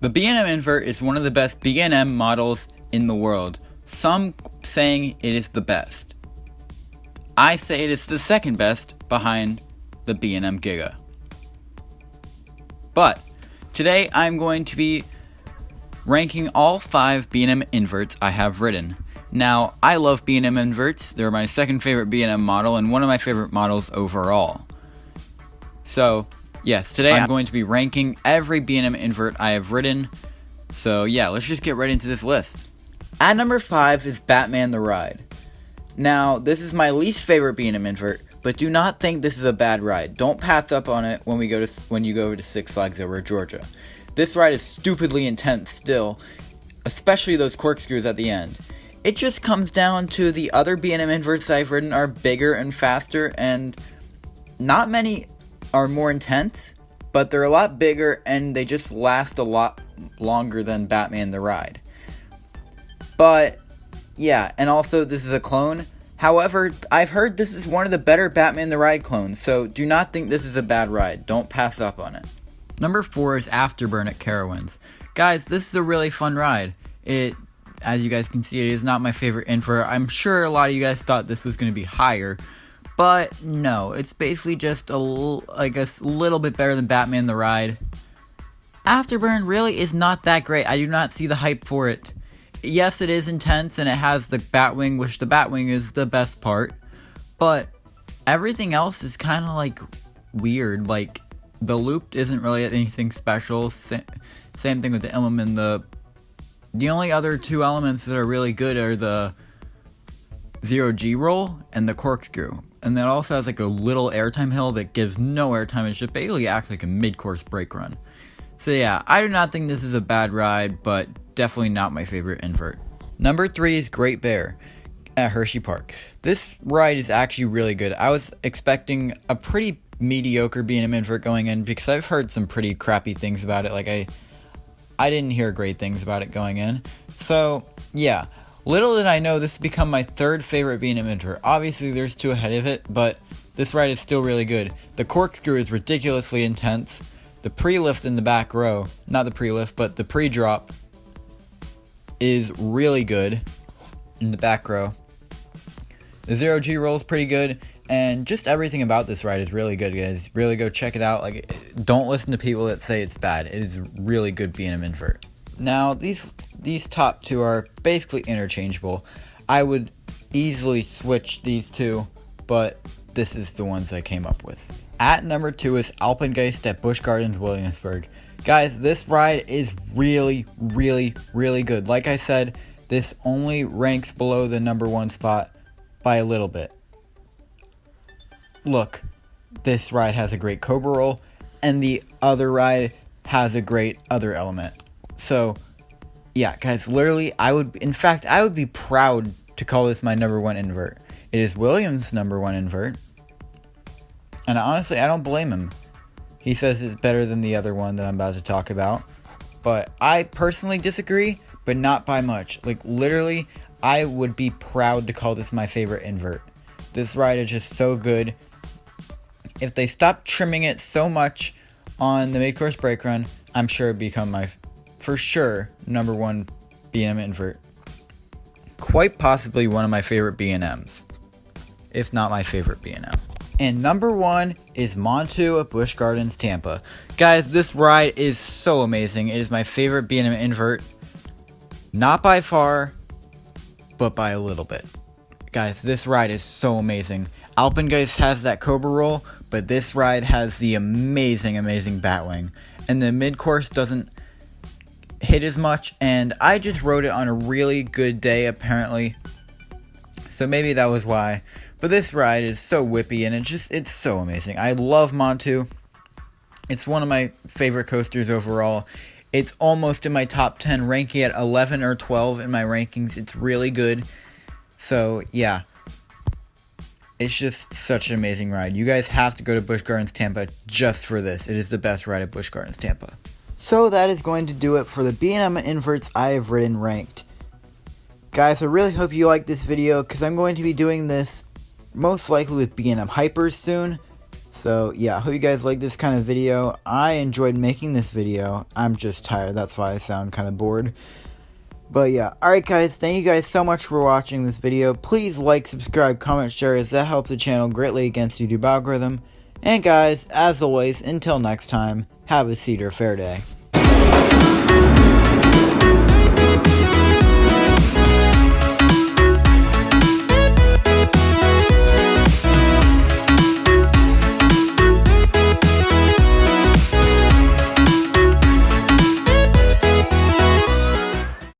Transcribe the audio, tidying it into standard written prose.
The B&M Invert is one of the best B&M models in the world. Some saying it is the best. I say it is the second best behind the B&M Giga. But today I'm going to be ranking all 5 B&M Inverts I have ridden. Now, I love B&M Inverts. They're my second favorite B&M model and one of my favorite models overall. So, yes, today I'm going to be ranking every B&M Invert I have ridden. So, yeah, let's just get right into this list. At number 5 is Batman the Ride. Now, this is my least favorite B&M Invert, but do not think this is a bad ride. Don't pass up on it when you go to Six Flags over Georgia. This ride is stupidly intense still, especially those corkscrews at the end. It just comes down to the other B&M Inverts I've ridden are bigger and faster, and not many are more intense, but they're a lot bigger and they just last a lot longer than Batman the Ride. But yeah, and also this is a clone. However, I've heard this is one of the better Batman the Ride clones, so do not think this is a bad ride. Don't pass up on it. Number 4 is Afterburn at Carowinds. Guys, this is a really fun ride. As you guys can see, it is not my favorite invert. I'm sure a lot of you guys thought this was going to be higher, but no, it's basically just little bit better than Batman the Ride. Afterburn really is not that great. I do not see the hype for it. Yes, it is intense, and it has the Batwing, which the Batwing is the best part, but everything else is kind of, weird. The loop isn't really anything special. Same thing with the element. The only other 2 elements that are really good are the 0G roll and the corkscrew. And that also has, a little airtime hill that gives no airtime. It just basically acts like a mid-course brake run. So yeah, I do not think this is a bad ride, but definitely not my favorite invert. Number 3 is Great Bear at Hershey Park. This ride is actually really good. I was expecting a pretty mediocre B&M invert going in because I've heard some pretty crappy things about it. I didn't hear great things about it going in. So yeah, little did I know this has become my 3rd favorite B&M invert. Obviously there's 2 ahead of it, but this ride is still really good. The corkscrew is ridiculously intense. The pre-lift in the back row, not the pre-lift, but the pre-drop is really good in the back row. The 0G roll is pretty good, and just everything about this ride is really good, guys. Really go check it out. Don't listen to people that say it's bad. It is a really good B&M invert. Now, these top 2 are basically interchangeable. I would easily switch these 2, but this is the ones I came up with. At number 2 is Alpengeist at Busch Gardens, Williamsburg. Guys, this ride is really, really, really good. Like I said, this only ranks below the number 1 spot by a little bit. Look, this ride has a great Cobra roll, and the other ride has a great other element. So, yeah, guys, literally, I would be proud to call this my number 1 invert. It is Williams' number 1 invert. And honestly, I don't blame him. He says it's better than the other one that I'm about to talk about. But I personally disagree, but not by much. Literally, I would be proud to call this my favorite invert. This ride is just so good. If they stop trimming it so much on the mid-course brake run, I'm sure it'd become my, for sure, number 1 B&M invert. Quite possibly one of my favorite B&Ms. If not my favorite B&M. And number 1 is Mongu at Busch Gardens, Tampa. Guys, this ride is so amazing. It is my favorite B&M invert. Not by far, but by a little bit. Guys, this ride is so amazing. Alpengeist has that Cobra roll, but this ride has the amazing, amazing Batwing. And the mid-course doesn't hit as much, and I just rode it on a really good day, apparently. So maybe that was why. But this ride is so whippy, and it's so amazing. I love Mongu. It's one of my favorite coasters overall. It's almost in my top 10, ranking at 11 or 12 in my rankings. It's really good. So, yeah. It's just such an amazing ride. You guys have to go to Busch Gardens, Tampa just for this. It is the best ride at Busch Gardens, Tampa. So that is going to do it for the B&M inverts I have ridden ranked. Guys, I really hope you like this video, because I'm going to be doing this most likely with B&M Hypers soon. So yeah, hope you guys like this kind of video. I enjoyed making this video. I'm just tired, that's why I sound kind of bored. But yeah, alright guys, thank you guys so much for watching this video. Please like, subscribe, comment, share, as that helps the channel greatly against YouTube algorithm. And guys, as always, until next time, have a Cedar Fair day.